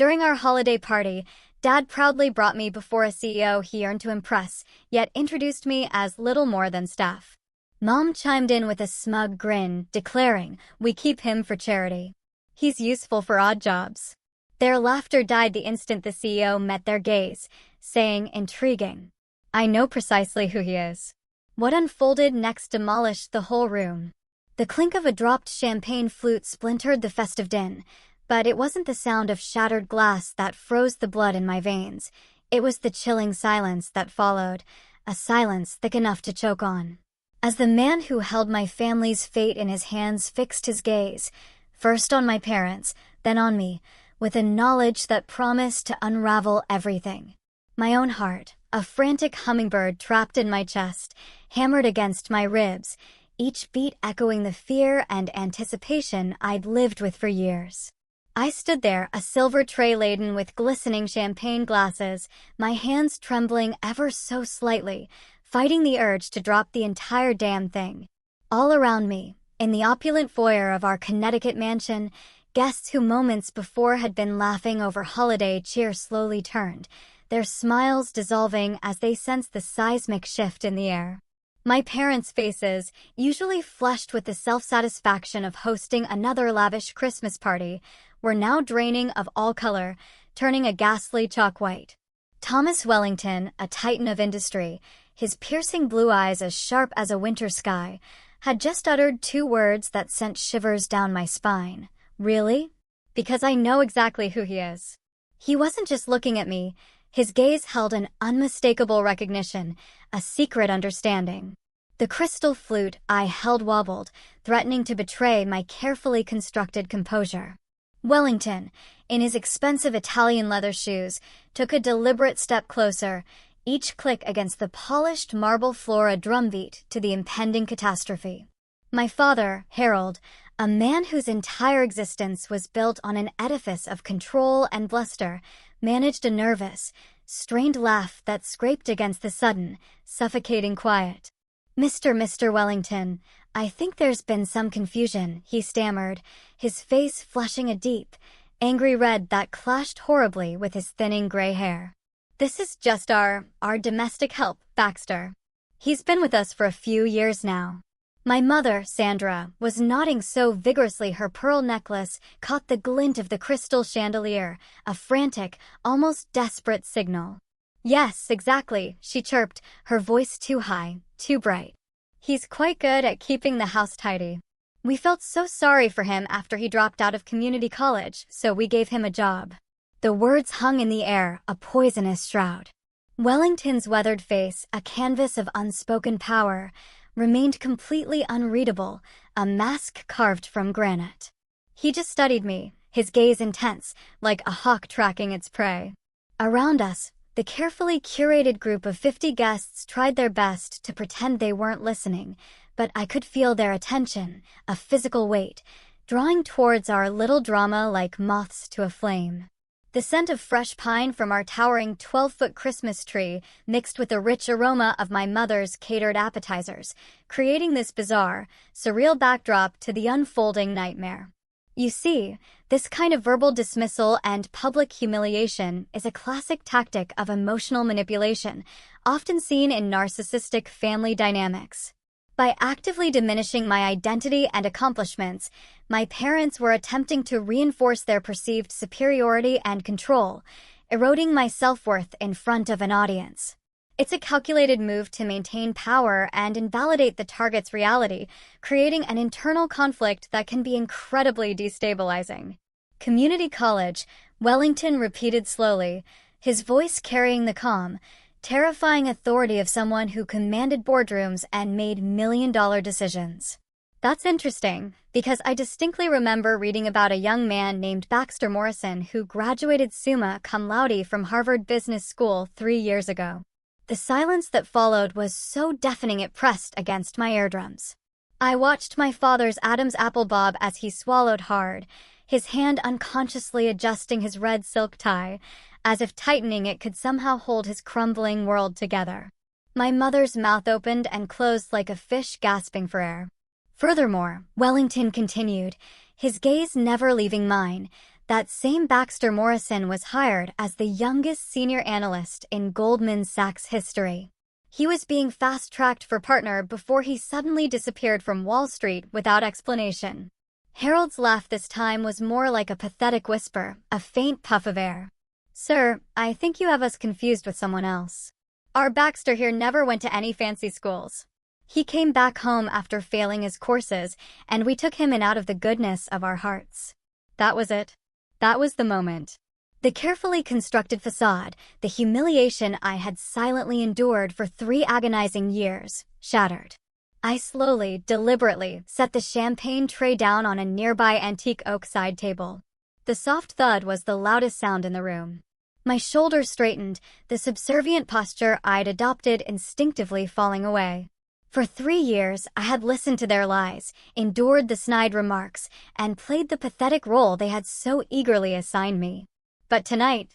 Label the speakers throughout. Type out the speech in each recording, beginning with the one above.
Speaker 1: During our holiday party, Dad proudly brought me before a CEO he yearned to impress, yet introduced me as little more than staff. Mom chimed in with a smug grin, declaring, "We keep him for charity. He's useful for odd jobs." Their laughter died the instant the CEO met their gaze, saying, "Intriguing. I know precisely who he is." What unfolded next demolished the whole room. The clink of a dropped champagne flute splintered the festive din, but it wasn't the sound of shattered glass that froze the blood in my veins. It was the chilling silence that followed, a silence thick enough to choke on. As the man who held my family's fate in his hands fixed his gaze, first on my parents, then on me, with a knowledge that promised to unravel everything. My own heart, a frantic hummingbird trapped in my chest, hammered against my ribs, each beat echoing the fear and anticipation I'd lived with for years. I stood there, a silver tray laden with glistening champagne glasses, my hands trembling ever so slightly, fighting the urge to drop the entire damn thing. All around me, in the opulent foyer of our Connecticut mansion, guests who moments before had been laughing over holiday cheer slowly turned, their smiles dissolving as they sensed the seismic shift in the air. My parents' faces, usually flushed with the self-satisfaction of hosting another lavish Christmas party, were now draining of all color, turning a ghastly chalk white. Thomas Wellington, a titan of industry, his piercing blue eyes as sharp as a winter sky, had just uttered two words that sent shivers down my spine. "Really?" Because I know exactly who he is. He wasn't just looking at me. His gaze held an unmistakable recognition, a secret understanding. The crystal flute I held wobbled, threatening to betray my carefully constructed composure. Wellington, in his expensive Italian leather shoes, took a deliberate step closer, each click against the polished marble floor a drumbeat to the impending catastrophe. My father, Harold, a man whose entire existence was built on an edifice of control and bluster, managed a nervous, strained laugh that scraped against the sudden, suffocating quiet. Mr. Wellington, I think there's been some confusion," he stammered, his face flushing a deep, angry red that clashed horribly with his thinning gray hair. "This is just our domestic help, Baxter. He's been with us for a few years now." My mother, Sandra, was nodding so vigorously her pearl necklace caught the glint of the crystal chandelier, a frantic, almost desperate signal. "Yes, exactly," she chirped, her voice too high, too bright. "He's quite good at keeping the house tidy. We felt so sorry for him after he dropped out of community college, so we gave him a job." The words hung in the air, a poisonous shroud. Wellington's weathered face, a canvas of unspoken power, remained completely unreadable, a mask carved from granite. He just studied me, his gaze intense, like a hawk tracking its prey. Around us, the carefully curated group of 50 guests tried their best to pretend they weren't listening, but I could feel their attention, a physical weight, drawing towards our little drama like moths to a flame. The scent of fresh pine from our towering 12-foot Christmas tree mixed with the rich aroma of my mother's catered appetizers, creating this bizarre, surreal backdrop to the unfolding nightmare. You see, this kind of verbal dismissal and public humiliation is a classic tactic of emotional manipulation, often seen in narcissistic family dynamics. By actively diminishing my identity and accomplishments, my parents were attempting to reinforce their perceived superiority and control, eroding my self-worth in front of an audience. It's a calculated move to maintain power and invalidate the target's reality, creating an internal conflict that can be incredibly destabilizing. "Community college," Wellington repeated slowly, his voice carrying the calm, terrifying authority of someone who commanded boardrooms and made million-dollar decisions. That's interesting, because I distinctly remember reading about a young man named Baxter Morrison who graduated summa cum laude from Harvard Business School 3 years ago. The silence that followed was so deafening it pressed against my eardrums. I watched my father's Adam's apple bob as he swallowed hard, his hand unconsciously adjusting his red silk tie, as if tightening it could somehow hold his crumbling world together. My mother's mouth opened and closed like a fish gasping for air. Furthermore, Wellington continued, his gaze never leaving mine, That same Baxter Morrison was hired as the youngest senior analyst in Goldman Sachs history. He was being fast-tracked for partner before he suddenly disappeared from Wall Street without explanation. Harold's laugh this time was more like a pathetic whisper, a faint puff of air. "Sir, I think you have us confused with someone else. Our Baxter here never went to any fancy schools. He came back home after failing his courses, and we took him in out of the goodness of our hearts." That was it. That was the moment. The carefully constructed facade, the humiliation I had silently endured for 3 agonizing years, shattered. I slowly, deliberately, set the champagne tray down on a nearby antique oak side table. The soft thud was the loudest sound in the room. My shoulders straightened, the subservient posture I'd adopted instinctively falling away. For 3 years, I had listened to their lies, endured the snide remarks, and played the pathetic role they had so eagerly assigned me. But tonight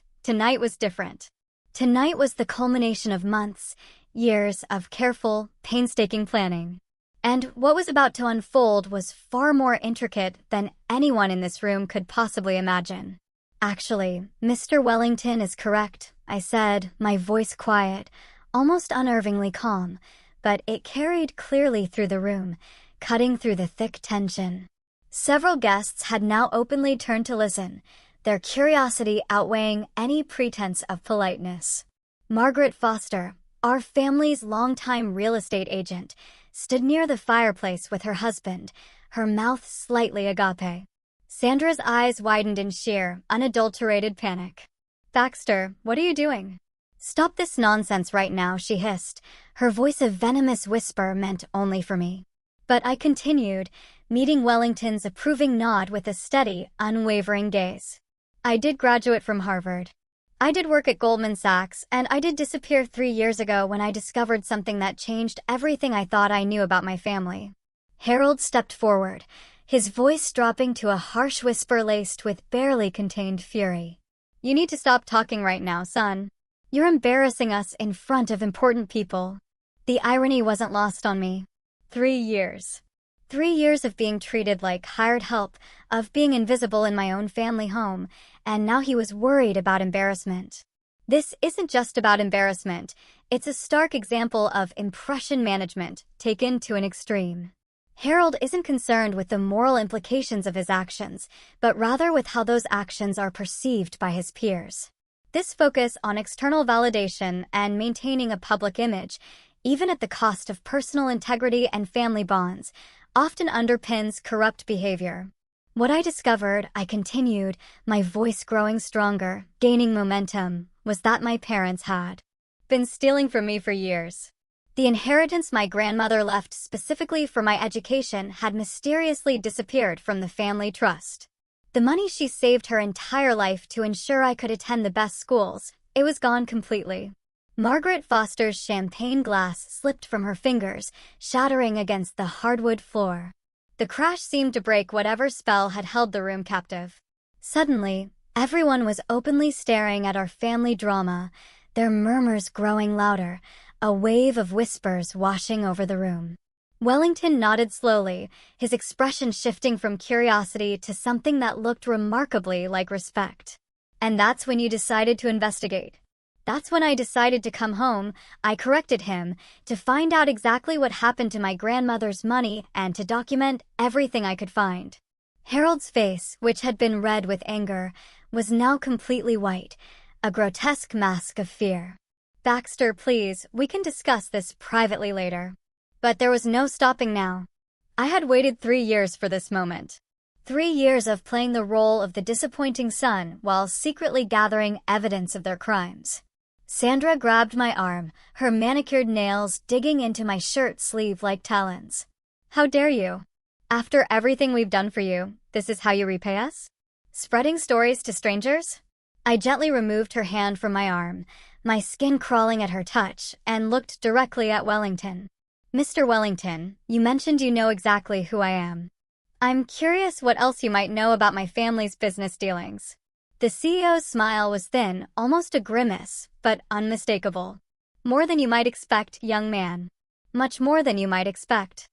Speaker 1: was different. Tonight was the culmination of months, years of careful, painstaking planning. And what was about to unfold was far more intricate than anyone in this room could possibly imagine. "Actually, Mr. Wellington is correct," I said, my voice quiet, almost unnervingly calm, but it carried clearly through the room, cutting through the thick tension. Several guests had now openly turned to listen, their curiosity outweighing any pretense of politeness. Margaret Foster, our family's longtime real estate agent, stood near the fireplace with her husband, her mouth slightly agape. Sandra's eyes widened in sheer, unadulterated panic. "Baxter, what are you doing?" "Stop this nonsense right now," she hissed, her voice a venomous whisper meant only for me. But I continued, meeting Wellington's approving nod with a steady, unwavering gaze. "I did graduate from Harvard. I did work at Goldman Sachs, and I did disappear 3 years ago when I discovered something that changed everything I thought I knew about my family." Harold stepped forward, his voice dropping to a harsh whisper laced with barely contained fury. "You need to stop talking right now, son. You're embarrassing us in front of important people." The irony wasn't lost on me. 3 years. 3 years of being treated like hired help, of being invisible in my own family home, and now he was worried about embarrassment. This isn't just about embarrassment, it's a stark example of impression management taken to an extreme. Harold isn't concerned with the moral implications of his actions, but rather with how those actions are perceived by his peers. This focus on external validation and maintaining a public image, even at the cost of personal integrity and family bonds, often underpins corrupt behavior. What I discovered, I continued, my voice growing stronger, gaining momentum, was that my parents had been stealing from me for years. The inheritance my grandmother left specifically for my education had mysteriously disappeared from the family trust. The money she saved her entire life to ensure I could attend the best schools, it was gone completely. Margaret Foster's champagne glass slipped from her fingers, shattering against the hardwood floor. The crash seemed to break whatever spell had held the room captive. Suddenly, everyone was openly staring at our family drama, their murmurs growing louder, a wave of whispers washing over the room. Wellington nodded slowly, his expression shifting from curiosity to something that looked remarkably like respect. "And that's when you decided to investigate." "That's when I decided to come home," I corrected him, "to find out exactly what happened to my grandmother's money and to document everything I could find." Harold's face, which had been red with anger, was now completely white, a grotesque mask of fear. "Baxter, please, we can discuss this privately later." But there was no stopping now. I had waited 3 years for this moment. 3 years of playing the role of the disappointing son while secretly gathering evidence of their crimes. Sandra grabbed my arm, her manicured nails digging into my shirt sleeve like talons. "How dare you? After everything we've done for you, this is how you repay us? Spreading stories to strangers?" I gently removed her hand from my arm, my skin crawling at her touch, and looked directly at Wellington. "Mr. Wellington, you mentioned you know exactly who I am. I'm curious what else you might know about my family's business dealings." The CEO's smile was thin, almost a grimace, but unmistakable. "More than you might expect, young man. Much more than you might expect."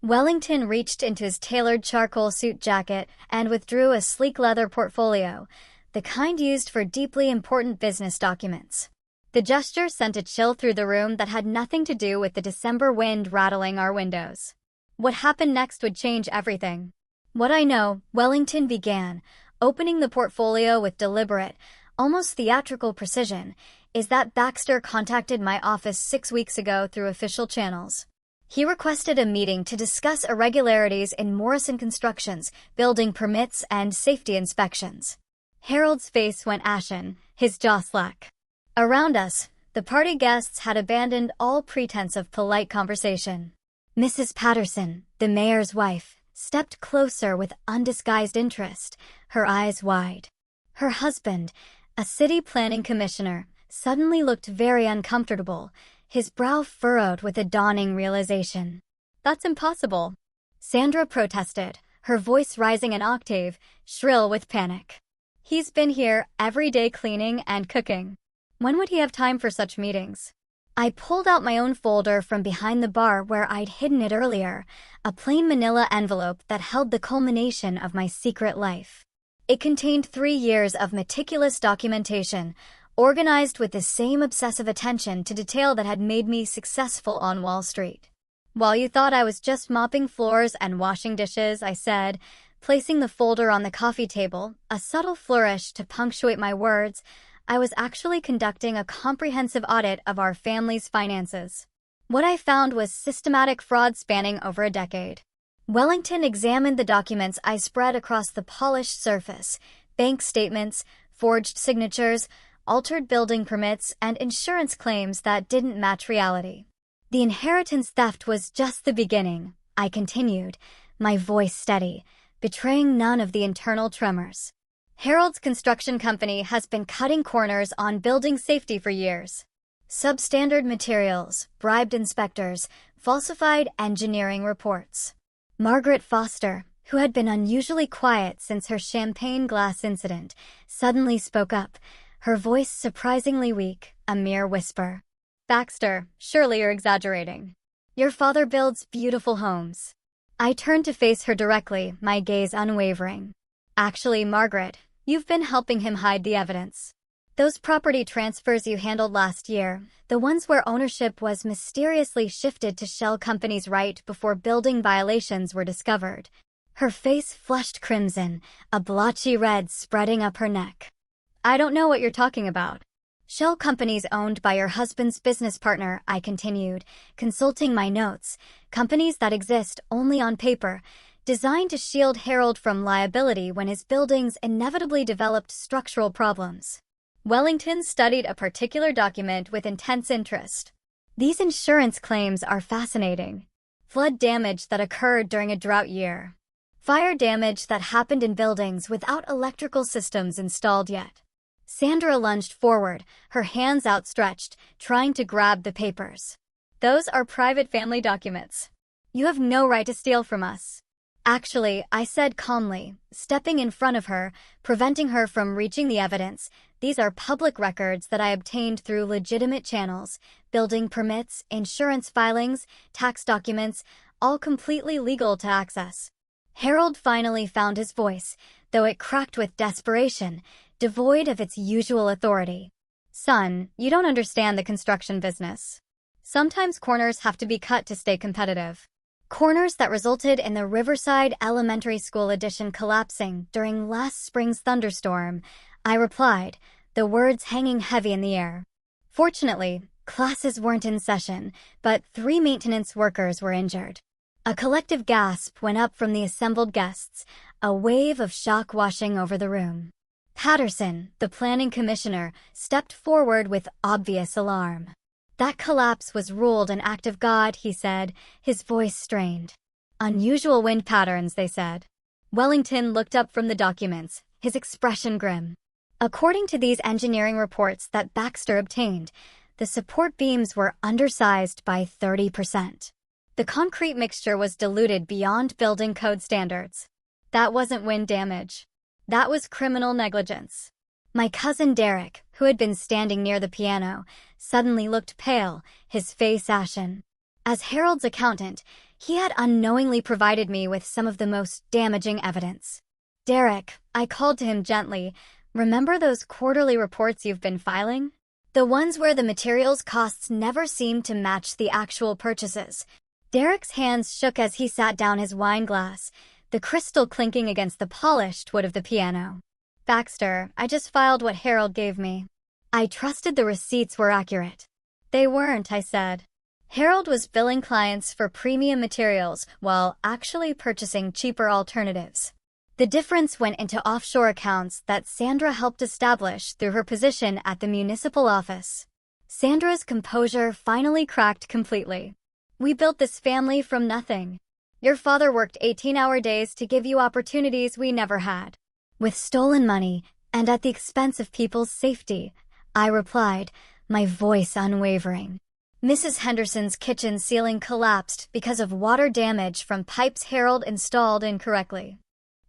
Speaker 1: Wellington reached into his tailored charcoal suit jacket and withdrew a sleek leather portfolio, the kind used for deeply important business documents. The gesture sent a chill through the room that had nothing to do with the December wind rattling our windows. What happened next would change everything. What I know, Wellington began, opening the portfolio with deliberate, almost theatrical precision, is that Baxter contacted my office 6 weeks ago through official channels. He requested a meeting to discuss irregularities in Morrison Construction's building permits and safety inspections. Harold's face went ashen, his jaw slack. Around us, the party guests had abandoned all pretense of polite conversation. Mrs. Patterson, the mayor's wife, stepped closer with undisguised interest, her eyes wide. Her husband, a city planning commissioner, suddenly looked very uncomfortable, his brow furrowed with a dawning realization. "That's impossible," Sandra protested, her voice rising an octave, shrill with panic. "He's been here every day cleaning and cooking. When would he have time for such meetings?" I pulled out my own folder from behind the bar where I'd hidden it earlier, a plain manila envelope that held the culmination of my secret life. It contained 3 years of meticulous documentation, organized with the same obsessive attention to detail that had made me successful on Wall Street. "While you thought I was just mopping floors and washing dishes," I said, placing the folder on the coffee table, a subtle flourish to punctuate my words, "I was actually conducting a comprehensive audit of our family's finances. What I found was systematic fraud spanning over a decade." Wellington examined the documents I spread across the polished surface: bank statements, forged signatures, altered building permits, and insurance claims that didn't match reality. "The inheritance theft was just the beginning," I continued, my voice steady, betraying none of the internal tremors. "Harold's construction company has been cutting corners on building safety for years. Substandard materials, bribed inspectors, falsified engineering reports." Margaret Foster, who had been unusually quiet since her champagne glass incident, suddenly spoke up, her voice surprisingly weak, a mere whisper. "Baxter, surely you're exaggerating. Your father builds beautiful homes." I turned to face her directly, my gaze unwavering. "Actually, Margaret, you've been helping him hide the evidence. Those property transfers you handled last year, the ones where ownership was mysteriously shifted to shell companies right before building violations were discovered." Her face flushed crimson, a blotchy red spreading up her neck. "I don't know what you're talking about." "Shell companies owned by your husband's business partner," I continued, consulting my notes, "companies that exist only on paper, designed to shield Harold from liability when his buildings inevitably developed structural problems." Wellington studied a particular document with intense interest. "These insurance claims are fascinating. Flood damage that occurred during a drought year. Fire damage that happened in buildings without electrical systems installed yet." Sandra lunged forward, her hands outstretched, trying to grab the papers. "Those are private family documents. You have no right to steal from us." "Actually," I said calmly, stepping in front of her, preventing her from reaching the evidence, "these are public records that I obtained through legitimate channels: building permits, insurance filings, tax documents, all completely legal to access." Harold finally found his voice, though it cracked with desperation, devoid of its usual authority. "Son, you don't understand the construction business. Sometimes corners have to be cut to stay competitive." Corners that resulted in the Riverside Elementary School addition collapsing during last spring's thunderstorm, I replied, the words hanging heavy in the air. Fortunately, classes weren't in session, but 3 maintenance workers were injured. A collective gasp went up from the assembled guests, a wave of shock washing over the room. Patterson, the planning commissioner, stepped forward with obvious alarm. "That collapse was ruled an act of God," he said, his voice strained. "Unusual wind patterns," they said. Wellington looked up from the documents, his expression grim. "According to these engineering reports that Baxter obtained, the support beams were undersized by 30%. The concrete mixture was diluted beyond building code standards. That wasn't wind damage. That was criminal negligence." My cousin Derek, who had been standing near the piano, suddenly looked pale, his face ashen. As Harold's accountant, He had unknowingly provided me with some of the most damaging evidence. "Derek," I called to him gently, "remember those quarterly reports you've been filing? The ones where the materials costs never seemed to match the actual purchases." Derek's hands shook as he sat down his wine glass, the crystal clinking against the polished wood of the piano. "Baxter, I just filed what Harold gave me." I trusted the receipts were accurate. "They weren't," I said. Harold was billing clients for premium materials while actually purchasing cheaper alternatives. The difference went into offshore accounts that Sandra helped establish through her position at the municipal office. Sandra's composure finally cracked completely. "We built this family from nothing. Your father worked 18-hour days to give you opportunities we never had. With stolen money and at the expense of people's safety," I replied, my voice unwavering. Mrs. Henderson's kitchen ceiling collapsed because of water damage from pipes Harold installed incorrectly.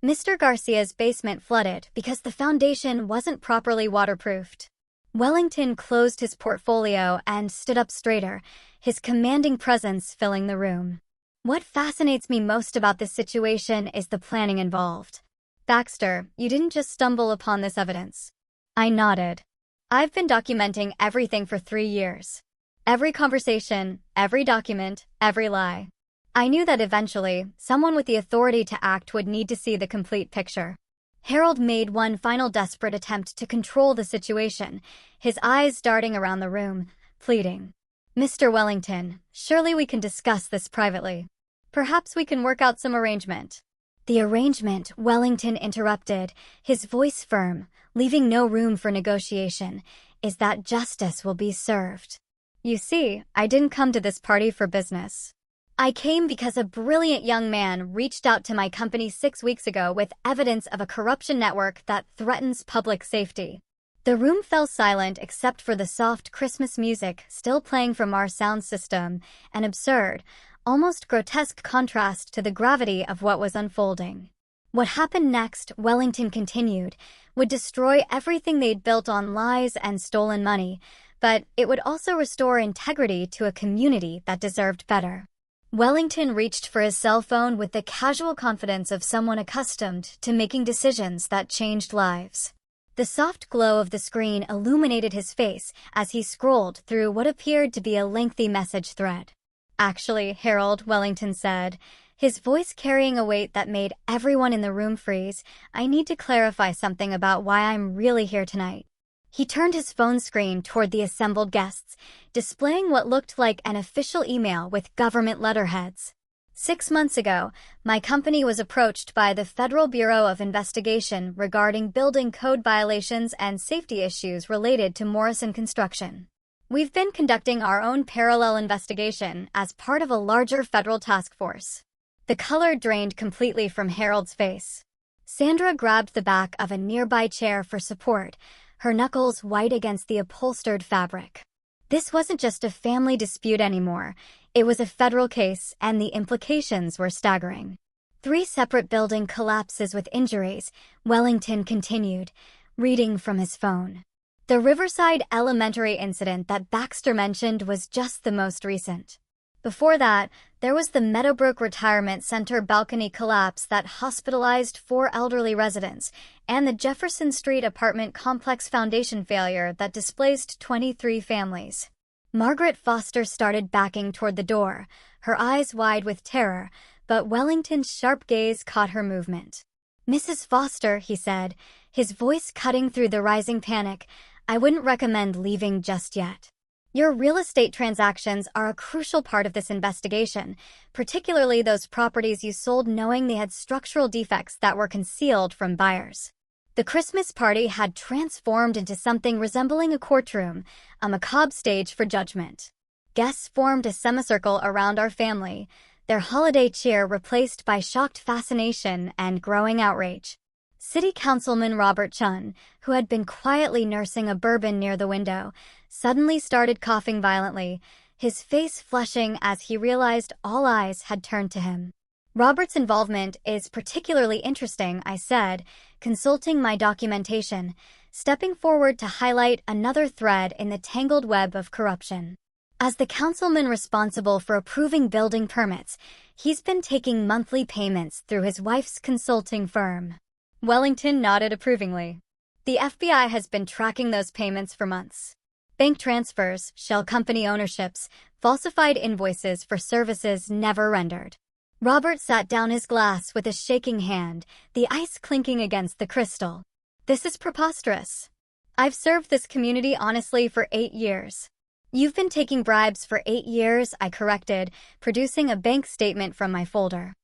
Speaker 1: Mr. Garcia's basement flooded because the foundation wasn't properly waterproofed. Wellington closed his portfolio and stood up straighter, his commanding presence filling the room. "What fascinates me most about this situation is the planning involved. Baxter, you didn't just stumble upon this evidence." I nodded. "I've been documenting everything for 3 years. Every conversation, every document, every lie. I knew that eventually, someone with the authority to act would need to see the complete picture." Harold made one final desperate attempt to control the situation, his eyes darting around the room, pleading. "Mr. Wellington, surely we can discuss this privately. Perhaps we can work out some arrangement." "The arrangement," Wellington interrupted, his voice firm, leaving no room for negotiation, "is that justice will be served. You see, I didn't come to this party for business. I came because a brilliant young man reached out to my company 6 weeks ago with evidence of a corruption network that threatens public safety." The room fell silent except for the soft Christmas music still playing from our sound system, an absurd, almost grotesque contrast to the gravity of what was unfolding. What happened next, Wellington continued, would destroy everything they'd built on lies and stolen money, but it would also restore integrity to a community that deserved better. Wellington reached for his cell phone with the casual confidence of someone accustomed to making decisions that changed lives. The soft glow of the screen illuminated his face as he scrolled through what appeared to be a lengthy message thread. "Actually, Harold," Wellington said, his voice carrying a weight that made everyone in the room freeze, "I need to clarify something about why I'm really here tonight." He turned his phone screen toward the assembled guests, displaying what looked like an official email with government letterheads. 6 months ago, my company was approached by the Federal Bureau of Investigation regarding building code violations and safety issues related to Morrison Construction. We've been conducting our own parallel investigation as part of a larger federal task force. The color drained completely from Harold's face. Sandra grabbed the back of a nearby chair for support, her knuckles white against the upholstered fabric. This wasn't just a family dispute anymore. It was a federal case, and the implications were staggering. 3 separate building collapses with injuries, Wellington continued, reading from his phone. The Riverside Elementary incident that Baxter mentioned was just the most recent. Before that, there was the Meadowbrook Retirement Center balcony collapse that hospitalized 4 elderly residents, and the Jefferson Street apartment complex foundation failure that displaced 23 families. Margaret Foster started backing toward the door, her eyes wide with terror, but Wellington's sharp gaze caught her movement. "Mrs. Foster," he said, his voice cutting through the rising panic, "I wouldn't recommend leaving just yet. Your real estate transactions are a crucial part of this investigation, particularly those properties you sold knowing they had structural defects that were concealed from buyers." The Christmas party had transformed into something resembling a courtroom, a macabre stage for judgment. Guests formed a semicircle around our family, their holiday cheer replaced by shocked fascination and growing outrage. City Councilman Robert Chun, who had been quietly nursing a bourbon near the window, suddenly started coughing violently, his face flushing as he realized all eyes had turned to him. "Robert's involvement is particularly interesting," I said, consulting my documentation, stepping forward to highlight another thread in the tangled web of corruption. As the councilman responsible for approving building permits, He's been taking monthly payments through his wife's consulting firm. Wellington nodded approvingly. The FBI has been tracking those payments for months. Bank transfers, shell company ownerships, falsified invoices for services never rendered. Robert sat down his glass with a shaking hand, the ice clinking against the crystal. This is preposterous. I've served this community honestly for 8 years. You've been taking bribes for 8 years, I corrected, producing a bank statement from my folder.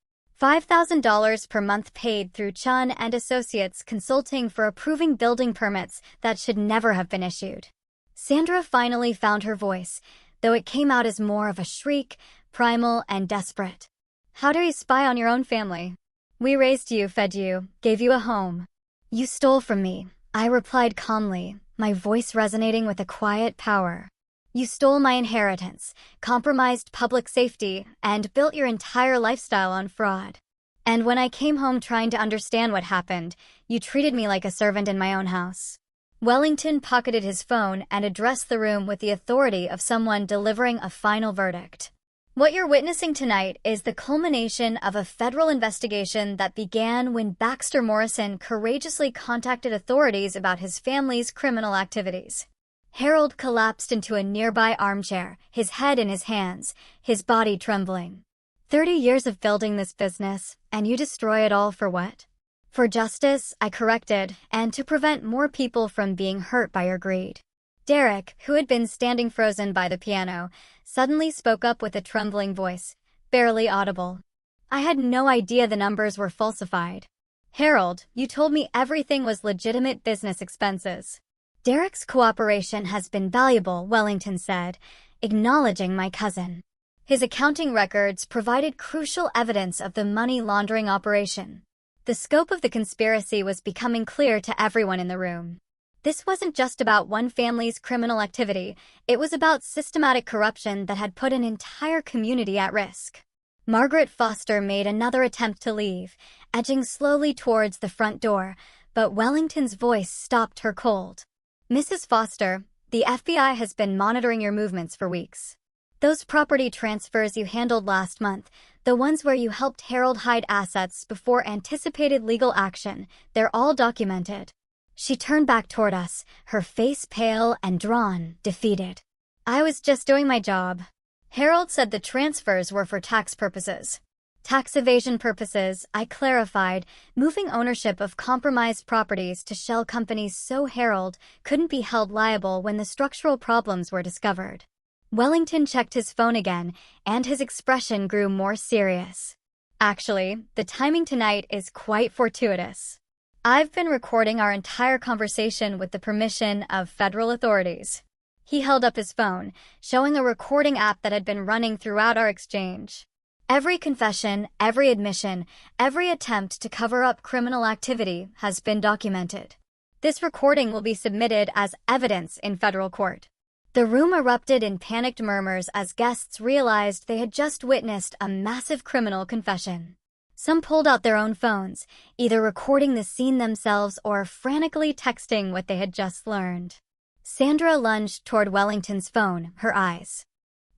Speaker 1: $5,000 per month paid through Chun and Associates Consulting for approving building permits that should never have been issued. Sandra finally found her voice, though it came out as more of a shriek, primal and desperate. How dare you spy on your own family? We raised you, fed you, gave you a home. You stole from me, I replied calmly, my voice resonating with a quiet power. You stole my inheritance, compromised public safety, and built your entire lifestyle on fraud. And when I came home trying to understand what happened, you treated me like a servant in my own house. Wellington pocketed his phone and addressed the room with the authority of someone delivering a final verdict. What you're witnessing tonight is the culmination of a federal investigation that began when Baxter Morrison courageously contacted authorities about his family's criminal activities. Harold collapsed into a nearby armchair, his head in his hands, his body trembling. 30 years of building this business, and you destroy it all for what? For justice, I corrected, and to prevent more people from being hurt by your greed. Derek, who had been standing frozen by the piano, suddenly spoke up with a trembling voice, barely audible. I had no idea the numbers were falsified. Harold, you told me everything was legitimate business expenses. Derek's cooperation has been valuable, Wellington said, acknowledging my cousin. His accounting records provided crucial evidence of the money laundering operation. The scope of the conspiracy was becoming clear to everyone in the room. This wasn't just about one family's criminal activity, it was about systematic corruption that had put an entire community at risk. Margaret Foster made another attempt to leave, edging slowly towards the front door, but Wellington's voice stopped her cold. Mrs. Foster, the FBI has been monitoring your movements for weeks. Those property transfers you handled last month, the ones where you helped Harold hide assets before anticipated legal action, they're all documented. She turned back toward us, her face pale and drawn, defeated. I was just doing my job. Harold said the transfers were for tax purposes. Tax evasion purposes, I clarified, moving ownership of compromised properties to shell companies so Harold couldn't be held liable when the structural problems were discovered. Wellington checked his phone again, and his expression grew more serious. Actually, the timing tonight is quite fortuitous. I've been recording our entire conversation with the permission of federal authorities. He held up his phone, showing a recording app that had been running throughout our exchange. Every confession, every admission, every attempt to cover up criminal activity has been documented. This recording will be submitted as evidence in federal court. The room erupted in panicked murmurs as guests realized they had just witnessed a massive criminal confession. Some pulled out their own phones, either recording the scene themselves or frantically texting what they had just learned. Sandra lunged toward Wellington's phone, her eyes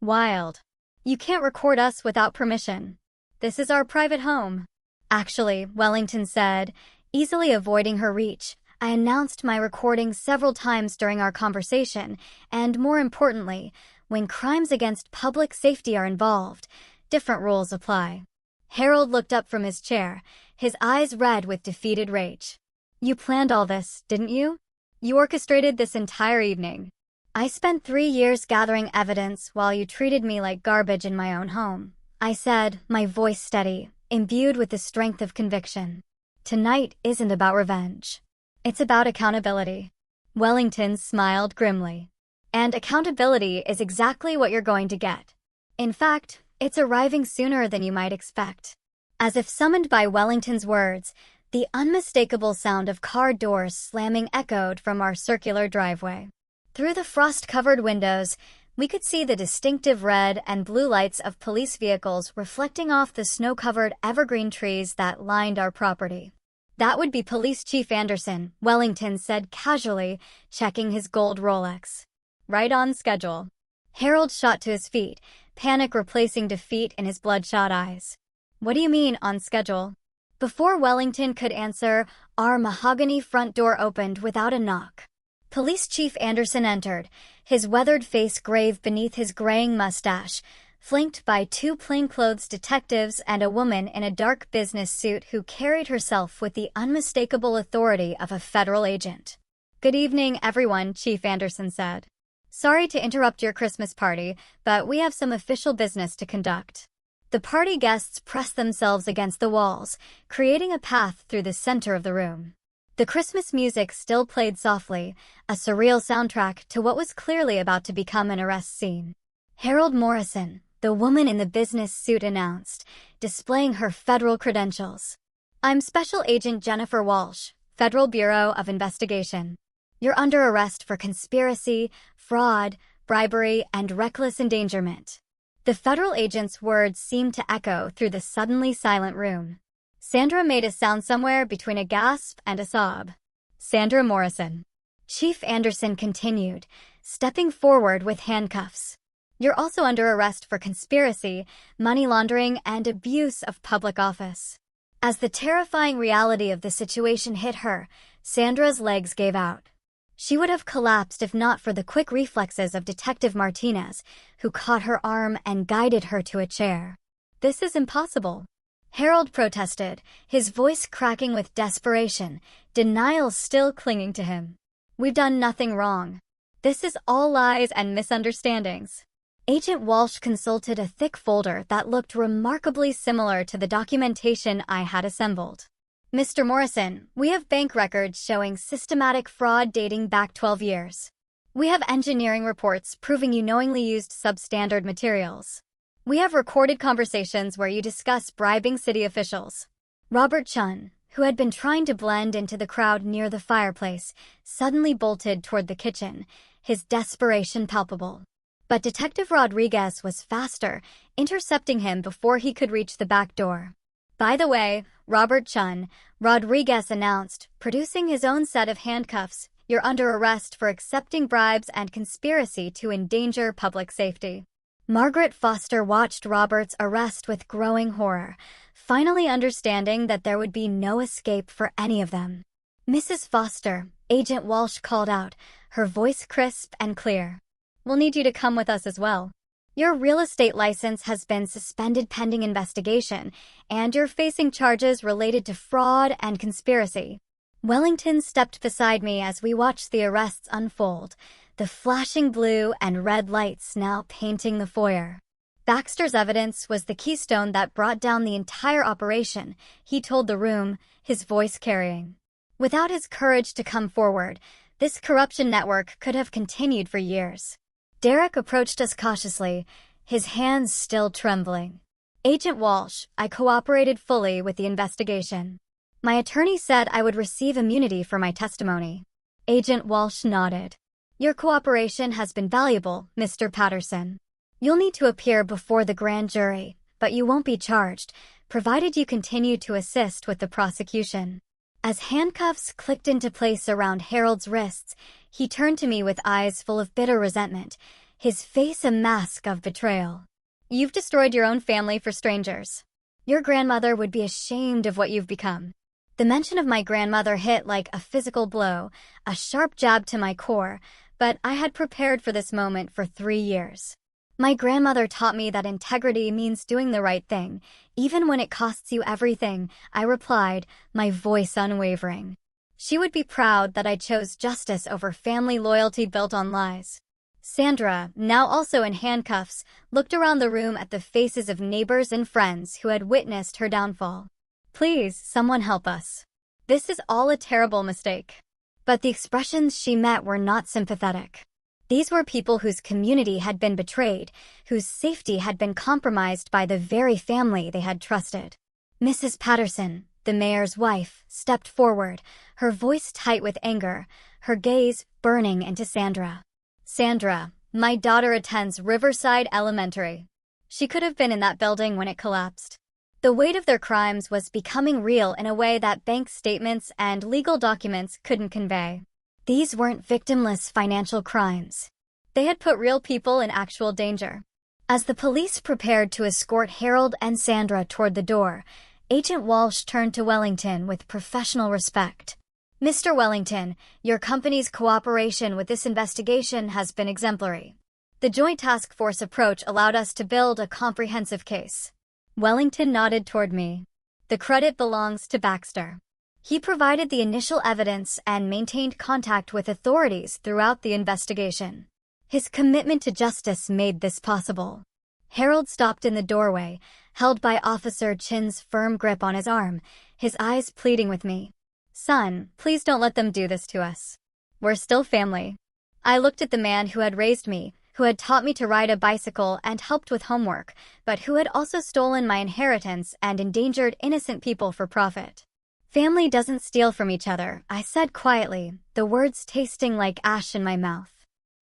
Speaker 1: wild. You can't record us without permission. This is our private home. Actually, Wellington said, easily avoiding her reach, I announced my recording several times during our conversation, and more importantly, when crimes against public safety are involved, different rules apply. Harold looked up from his chair, his eyes red with defeated rage. You planned all this, didn't you? You orchestrated this entire evening. I spent 3 years gathering evidence while you treated me like garbage in my own home. I said, my voice steady, imbued with the strength of conviction. Tonight isn't about revenge. It's about accountability. Wellington smiled grimly. And accountability is exactly what you're going to get. In fact, it's arriving sooner than you might expect. As if summoned by Wellington's words, the unmistakable sound of car doors slamming echoed from our circular driveway. Through the frost-covered windows, we could see the distinctive red and blue lights of police vehicles reflecting off the snow-covered evergreen trees that lined our property. That would be Police Chief Anderson, Wellington said casually, checking his gold Rolex. Right on schedule. Harold shot to his feet, panic replacing defeat in his bloodshot eyes. What do you mean, on schedule? Before Wellington could answer, our mahogany front door opened without a knock. Police Chief Anderson entered, his weathered face grave beneath his graying mustache, flanked by two plainclothes detectives and a woman in a dark business suit who carried herself with the unmistakable authority of a federal agent. "Good evening, everyone," Chief Anderson said. "Sorry to interrupt your Christmas party, but we have some official business to conduct." The party guests pressed themselves against the walls, creating a path through the center of the room. The Christmas music still played softly, a surreal soundtrack to what was clearly about to become an arrest scene. Harold Morrison, the woman in the business suit, announced, displaying her federal credentials. "I'm Special Agent Jennifer Walsh, Federal Bureau of Investigation. You're under arrest for conspiracy, fraud, bribery, and reckless endangerment." The federal agent's words seemed to echo through the suddenly silent room. Sandra made a sound somewhere between a gasp and a sob. "Sandra Morrison." Chief Anderson continued, stepping forward with handcuffs. "You're also under arrest for conspiracy, money laundering, and abuse of public office." As the terrifying reality of the situation hit her, Sandra's legs gave out. She would have collapsed if not for the quick reflexes of Detective Martinez, who caught her arm and guided her to a chair. "This is impossible," Harold protested, his voice cracking with desperation, denial still clinging to him. "We've done nothing wrong. This is all lies and misunderstandings." Agent Walsh consulted a thick folder that looked remarkably similar to the documentation I had assembled. "Mr. Morrison, we have bank records showing systematic fraud dating back 12 years. We have engineering reports proving you knowingly used substandard materials. We have recorded conversations where you discuss bribing city officials." Robert Chun, who had been trying to blend into the crowd near the fireplace, suddenly bolted toward the kitchen, his desperation palpable. But Detective Rodriguez was faster, intercepting him before he could reach the back door. "By the way, Robert Chun," Rodriguez announced, producing his own set of handcuffs, "you're under arrest for accepting bribes and conspiracy to endanger public safety." Margaret Foster watched Robert's arrest with growing horror, finally understanding that there would be no escape for any of them. "Mrs. Foster," Agent Walsh called out, her voice crisp and clear. "We'll need you to come with us as well. Your real estate license has been suspended pending investigation, and you're facing charges related to fraud and conspiracy." Wellington stepped beside me as we watched the arrests unfold, the flashing blue and red lights now painting the foyer. "Baxter's evidence was the keystone that brought down the entire operation," he told the room, his voice carrying. "Without his courage to come forward, this corruption network could have continued for years." Derek approached us cautiously, his hands still trembling. "Agent Walsh, I cooperated fully with the investigation. My attorney said I would receive immunity for my testimony." Agent Walsh nodded. "Your cooperation has been valuable, Mr. Patterson. You'll need to appear before the grand jury, but you won't be charged, provided you continue to assist with the prosecution." As handcuffs clicked into place around Harold's wrists, he turned to me with eyes full of bitter resentment, his face a mask of betrayal. "You've destroyed your own family for strangers. Your grandmother would be ashamed of what you've become." The mention of my grandmother hit like a physical blow, a sharp jab to my core, but I had prepared for this moment for 3 years. "My grandmother taught me that integrity means doing the right thing, even when it costs you everything," I replied, my voice unwavering. "She would be proud that I chose justice over family loyalty built on lies." Sandra, now also in handcuffs, looked around the room at the faces of neighbors and friends who had witnessed her downfall. "Please, someone help us. This is all a terrible mistake." But the expressions she met were not sympathetic. These were people whose community had been betrayed, whose safety had been compromised by the very family they had trusted. Mrs. Patterson, the mayor's wife, stepped forward, her voice tight with anger, her gaze burning into Sandra. "Sandra, my daughter attends Riverside Elementary. She could have been in that building when it collapsed." The weight of their crimes was becoming real in a way that bank statements and legal documents couldn't convey. These weren't victimless financial crimes. They had put real people in actual danger. As the police prepared to escort Harold and Sandra toward the door, Agent Walsh turned to Wellington with professional respect. "Mr. Wellington, your company's cooperation with this investigation has been exemplary. The Joint Task Force approach allowed us to build a comprehensive case." Wellington nodded toward me. "The credit belongs to Baxter. He provided the initial evidence and maintained contact with authorities throughout the investigation. His commitment to justice made this possible." Harold stopped in the doorway, held by Officer Chin's firm grip on his arm, his eyes pleading with me. "Son, please don't let them do this to us. We're still family." I looked at the man who had raised me, who had taught me to ride a bicycle and helped with homework, but who had also stolen my inheritance and endangered innocent people for profit. "Family doesn't steal from each other," I said quietly, the words tasting like ash in my mouth.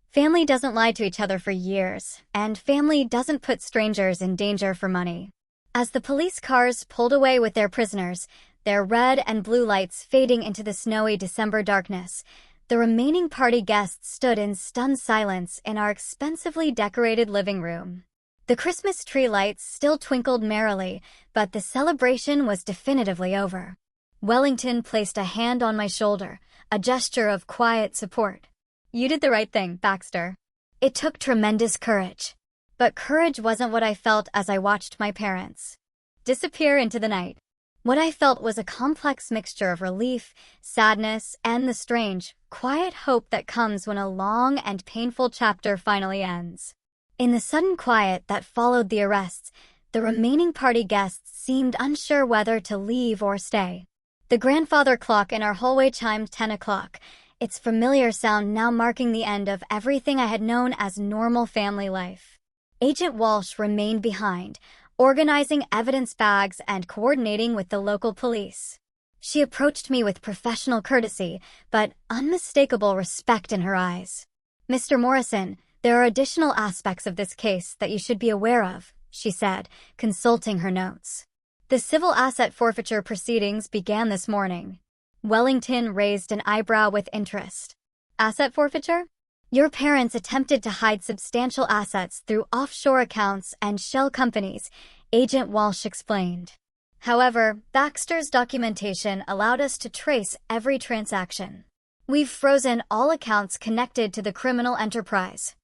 Speaker 1: "Family doesn't lie to each other for years, and family doesn't put strangers in danger for money." As the police cars pulled away with their prisoners, their red and blue lights fading into the snowy December darkness, the remaining party guests stood in stunned silence in our expensively decorated living room. The Christmas tree lights still twinkled merrily, but the celebration was definitively over. Wellington placed a hand on my shoulder, a gesture of quiet support. "You did the right thing, Baxter." It took tremendous courage. But courage wasn't what I felt as I watched my parents disappear into the night. What I felt was a complex mixture of relief, sadness, and the strange, quiet hope that comes when a long and painful chapter finally ends. In the sudden quiet that followed the arrests, the remaining party guests seemed unsure whether to leave or stay. The grandfather clock in our hallway chimed 10 o'clock, its familiar sound now marking the end of everything I had known as normal family life. Agent Walsh remained behind, organizing evidence bags and coordinating with the local police. She approached me with professional courtesy, but unmistakable respect in her eyes. "Mr. Morrison, there are additional aspects of this case that you should be aware of," she said, consulting her notes. "The civil asset forfeiture proceedings began this morning." Wellington raised an eyebrow with interest. "Asset forfeiture?" "Your parents attempted to hide substantial assets through offshore accounts and shell companies," Agent Walsh explained. "However, Baxter's documentation allowed us to trace every transaction. We've frozen all accounts connected to the criminal enterprise."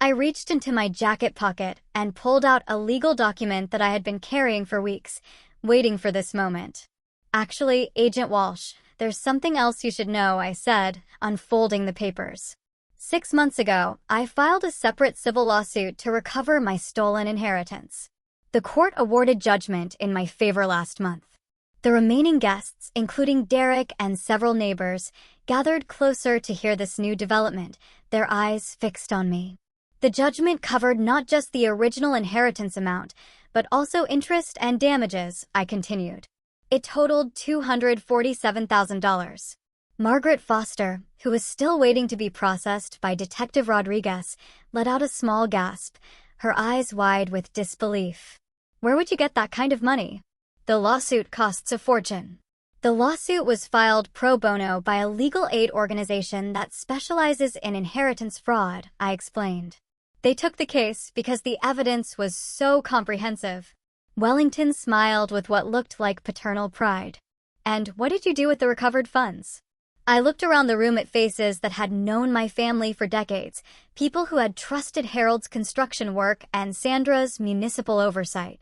Speaker 1: I reached into my jacket pocket and pulled out a legal document that I had been carrying for weeks, waiting for this moment. "Actually, Agent Walsh, there's something else you should know," I said, unfolding the papers. 6 months ago, I filed a separate civil lawsuit to recover my stolen inheritance. The court awarded judgment in my favor last month. The remaining guests, including Derek and several neighbors, gathered closer to hear this new development, their eyes fixed on me. The judgment covered not just the original inheritance amount, but also interest and damages, I continued. It totaled $247,000. Margaret Foster, who was still waiting to be processed by Detective Rodriguez, let out a small gasp, her eyes wide with disbelief. "Where would you get that kind of money?" "The lawsuit costs a fortune." The lawsuit was filed pro bono by a legal aid organization that specializes in inheritance fraud, I explained. "They took the case because the evidence was so comprehensive." Wellington smiled with what looked like paternal pride. "And what did you do with the recovered funds?" I looked around the room at faces that had known my family for decades, people who had trusted Harold's construction work and Sandra's municipal oversight.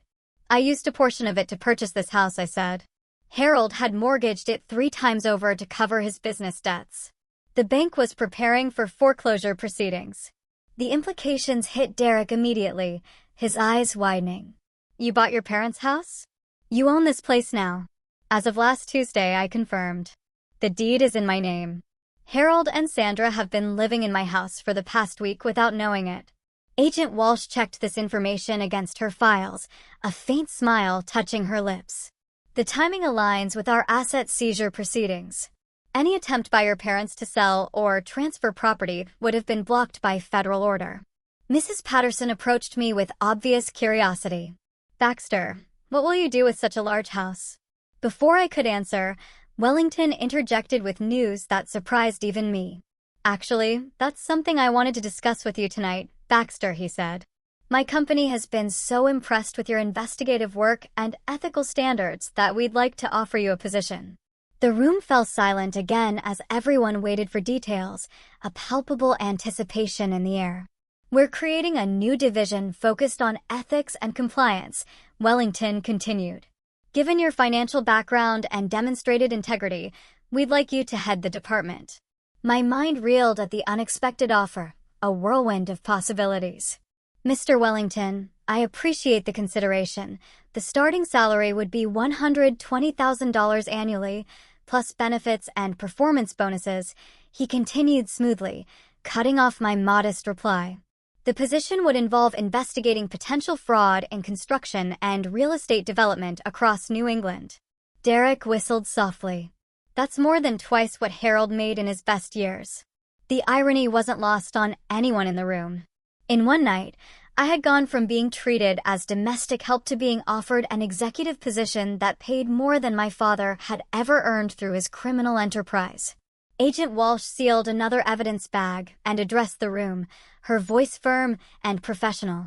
Speaker 1: "I used a portion of it to purchase this house," I said. Harold had mortgaged it 3 times over to cover his business debts. The bank was preparing for foreclosure proceedings. The implications hit Derek immediately, his eyes widening. "You bought your parents' house? You own this place now." "As of last Tuesday," I confirmed. "The deed is in my name. Harold and Sandra have been living in my house for the past week without knowing it." Agent Walsh checked this information against her files, a faint smile touching her lips. "The timing aligns with our asset seizure proceedings. Any attempt by your parents to sell or transfer property would have been blocked by federal order." Mrs. Patterson approached me with obvious curiosity. "Baxter, what will you do with such a large house?" Before I could answer, Wellington interjected with news that surprised even me. "Actually, that's something I wanted to discuss with you tonight, Baxter," he said. My company has been so impressed with your investigative work and ethical standards that we'd like to offer you a position. The room fell silent again as everyone waited for details, a palpable anticipation in the air. We're creating a new division focused on ethics and compliance, Wellington continued. Given your financial background and demonstrated integrity, we'd like you to head the department. My mind reeled at the unexpected offer, a whirlwind of possibilities. Mr. Wellington, I appreciate the consideration. The starting salary would be $120,000 annually, plus benefits and performance bonuses, he continued smoothly, cutting off my modest reply. The position would involve investigating potential fraud in construction and real estate development across New England. Derek whistled softly. That's more than twice what Harold made in his best years. The irony wasn't lost on anyone in the room. In one night, I had gone from being treated as domestic help to being offered an executive position that paid more than my father had ever earned through his criminal enterprise. Agent Walsh sealed another evidence bag and addressed the room, her voice firm and professional.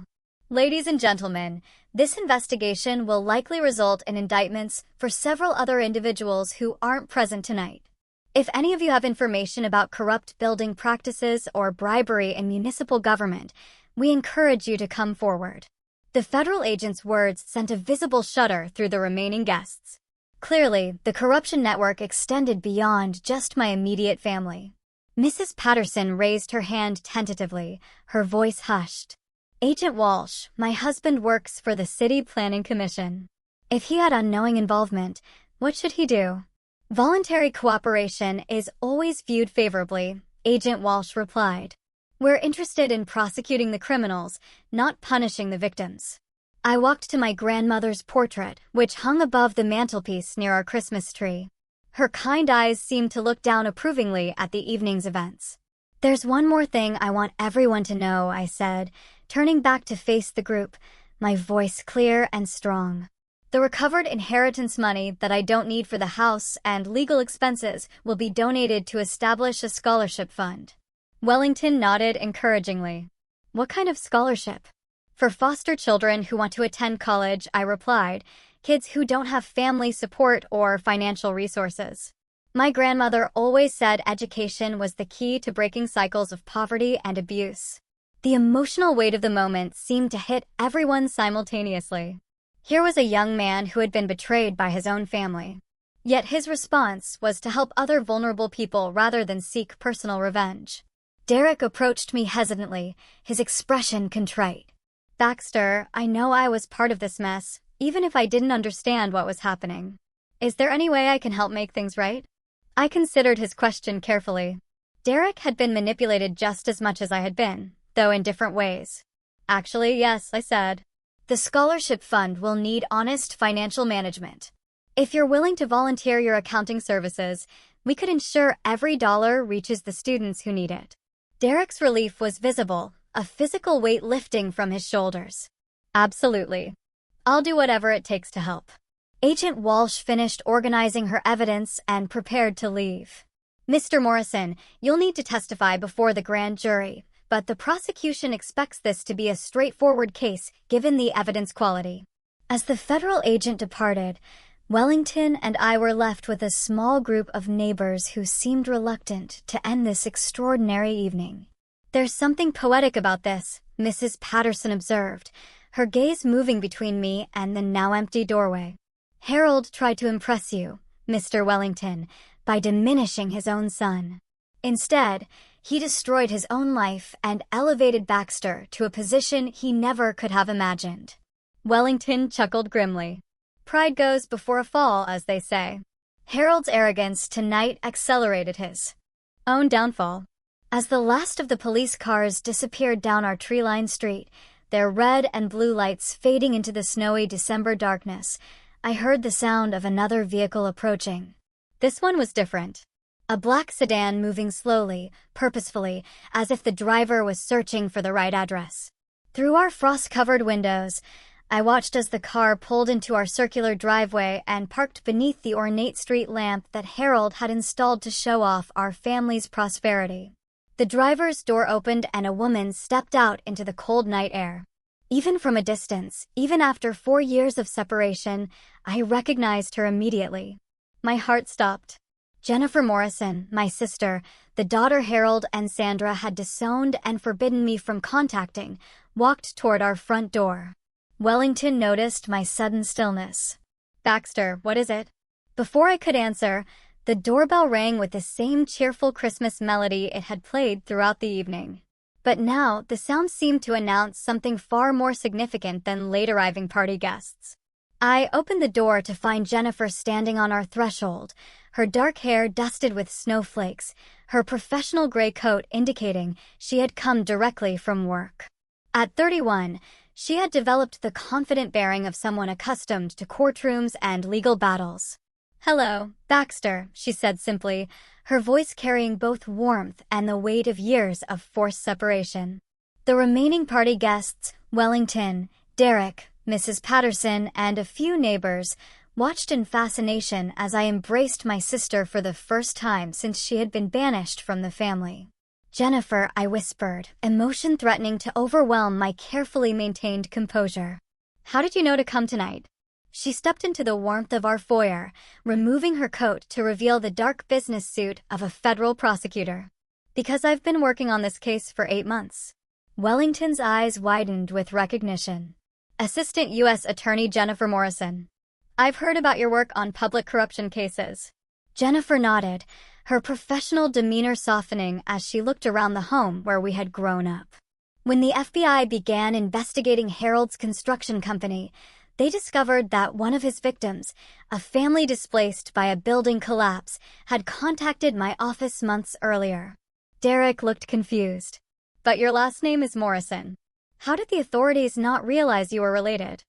Speaker 1: Ladies and gentlemen, this investigation will likely result in indictments for several other individuals who aren't present tonight. If any of you have information about corrupt building practices or bribery in municipal government, we encourage you to come forward. The federal agent's words sent a visible shudder through the remaining guests. Clearly, the corruption network extended beyond just my immediate family. Mrs. Patterson raised her hand tentatively, her voice hushed. Agent Walsh, my husband works for the City Planning Commission. If he had unknowing involvement, what should he do? Voluntary cooperation is always viewed favorably, Agent Walsh replied. We're interested in prosecuting the criminals, not punishing the victims. I walked to my grandmother's portrait, which hung above the mantelpiece near our Christmas tree. Her kind eyes seemed to look down approvingly at the evening's events. There's one more thing I want everyone to know, I said, turning back to face the group, my voice clear and strong. The recovered inheritance money that I don't need for the house and legal expenses will be donated to establish a scholarship fund. Wellington nodded encouragingly. What kind of scholarship? For foster children who want to attend college, I replied, kids who don't have family support or financial resources. My grandmother always said education was the key to breaking cycles of poverty and abuse. The emotional weight of the moment seemed to hit everyone simultaneously. Here was a young man who had been betrayed by his own family. Yet his response was to help other vulnerable people rather than seek personal revenge. Derek approached me hesitantly, his expression contrite. Baxter, I know I was part of this mess, even if I didn't understand what was happening. Is there any way I can help make things right? I considered his question carefully. Derek had been manipulated just as much as I had been, though in different ways. Actually, yes, I said. The scholarship fund will need honest financial management. If you're willing to volunteer your accounting services, we could ensure every dollar reaches the students who need it. Derek's relief was visible, a physical weight lifting from his shoulders. Absolutely. I'll do whatever it takes to help. Agent Walsh finished organizing her evidence and prepared to leave. Mr. Morrison, you'll need to testify before the grand jury, but the prosecution expects this to be a straightforward case given the evidence quality. As the federal agent departed, Wellington and I were left with a small group of neighbors who seemed reluctant to end this extraordinary evening. There's something poetic about this, Mrs. Patterson observed, her gaze moving between me and the now empty doorway. Harold tried to impress you, Mr. Wellington, by diminishing his own son. Instead, he destroyed his own life and elevated Baxter to a position he never could have imagined. Wellington chuckled grimly. Pride goes before a fall, as they say. Harold's arrogance tonight accelerated his own downfall. As the last of the police cars disappeared down our tree-lined street, their red and blue lights fading into the snowy December darkness, I heard the sound of another vehicle approaching. This one was different. A black sedan moving slowly, purposefully, as if the driver was searching for the right address. Through our frost-covered windows, I watched as the car pulled into our circular driveway and parked beneath the ornate street lamp that Harold had installed to show off our family's prosperity. The driver's door opened and a woman stepped out into the cold night air. Even from a distance, even after 4 years of separation, I recognized her immediately. My heart stopped. Jennifer Morrison, my sister, the daughter Harold and Sandra had disowned and forbidden me from contacting, walked toward our front door. Wellington noticed my sudden stillness. "Baxter, what is it?" Before I could answer, the doorbell rang with the same cheerful Christmas melody it had played throughout the evening. But now, the sound seemed to announce something far more significant than late-arriving party guests. I opened the door to find Jennifer standing on our threshold, her dark hair dusted with snowflakes, her professional gray coat indicating she had come directly from work. At 31, she had developed the confident bearing of someone accustomed to courtrooms and legal battles. "Hello, Baxter," she said simply, her voice carrying both warmth and the weight of years of forced separation. The remaining party guests, Wellington, Derek, Mrs. Patterson, and a few neighbors, watched in fascination as I embraced my sister for the first time since she had been banished from the family. "Jennifer," I whispered, emotion threatening to overwhelm my carefully maintained composure. "How did you know to come tonight?" She stepped into the warmth of our foyer, removing her coat to reveal the dark business suit of a federal prosecutor. "Because I've been working on this case for 8 months. Wellington's eyes widened with recognition. "Assistant U.S. Attorney Jennifer Morrison. I've heard about your work on public corruption cases." Jennifer nodded, her professional demeanor softening as she looked around the home where we had grown up. When the FBI began investigating Harold's construction company, they discovered that one of his victims, a family displaced by a building collapse, had contacted my office months earlier. Derek looked confused. "But your last name is Morrison. How did the authorities not realize you were related?"